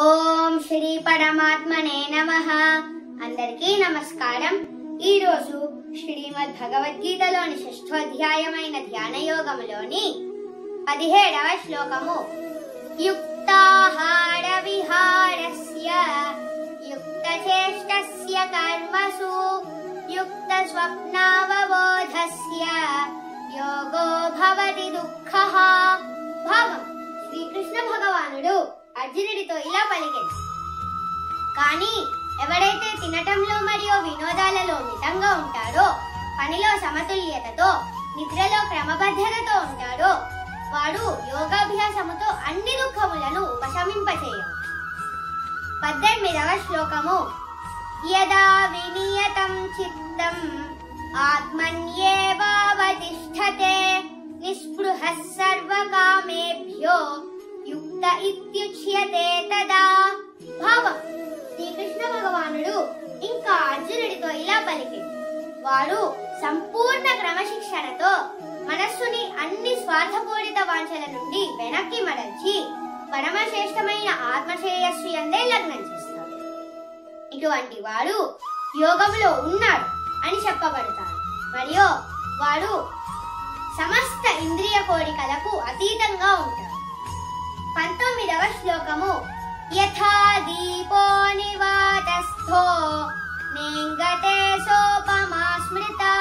ఓం శ్రీ పరమాత్మనే నమః. అందరికీ నమస్కారం. ఈ రోజు శ్రీమద్ భగవద్గీతలోని 6వ అధ్యాయమైన ధ్యాన యోగములోని 17వ శ్లోకము. యుక్తాహార విహారస్య యుక్తచేష్టస్య కర్మసు యుక్త స్వప్నావబోధస్య యోగో భవతి దుఃఖః. భావం: శ్రీకృష్ణ భగవానుడు అర్జునుడితో ఇలా పలికెను. కానీ ఎవరైతే తినటంలో మరియు వినోదాలలో మితంగా ఉంటారో, పనిలో సమతుల్యతతో, నిద్రలో క్రమబద్ధతతో ఉంటారో, వాడు యోగాభ్యాసముతో అన్ని దుఃఖములను ఉపశమింపచేయు. 18వ శ్లోకము. యదా వినియతం చిత్తం ఆత్మన్యేవావతిష్ఠతే నిస్పృహః సర్వకామేభ్యో యుక్త ఇత్యుచ్యతే తదా. భావం: శ్రీకృష్ణ భగవానుడు ఇంకా అర్జునుడితో ఇలా పలికెను. వాడు సంపూర్ణ క్రమశిక్షణతో మనస్సుని అన్ని స్వార్థపూరిత వాంఛల నుండి వెనక్కి మరల్చి పరమశ్రేష్టమైన ఆత్మశ్రేయస్సు యందే లగ్నం చేస్తాడు. ఇటువంటి వాడు యోగములో ఉన్నాడు అని చెప్పబడతాడు. మరియు వాడు సమస్త ఇంద్రియ కోరికలకు అతీతంగా ఉంటాడు. 19వ శ్లోకము. యథా దీపో నివాతస్థో నేంగతే సోపమా స్మృతా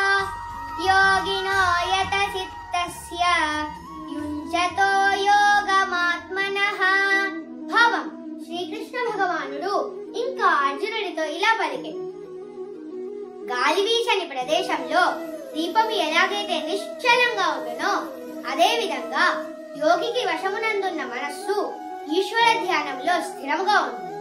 యోగినో యత చిత్తస్య యుంజతో యోగమాత్మనః. భావం: శ్రీకృష్ణ భగవానుడు ఇంకా అర్జునుడితో ఇలా పలికెను. గాలి వీచని ప్రదేశంలో దీపం ఎలాగైతే నిశ్చలంగా ఉండునో, అదే విధంగా యోగికి వశమునందున్న మనస్సు ఈశ్వర ధ్యానంలో స్థిరంగా ఉంది.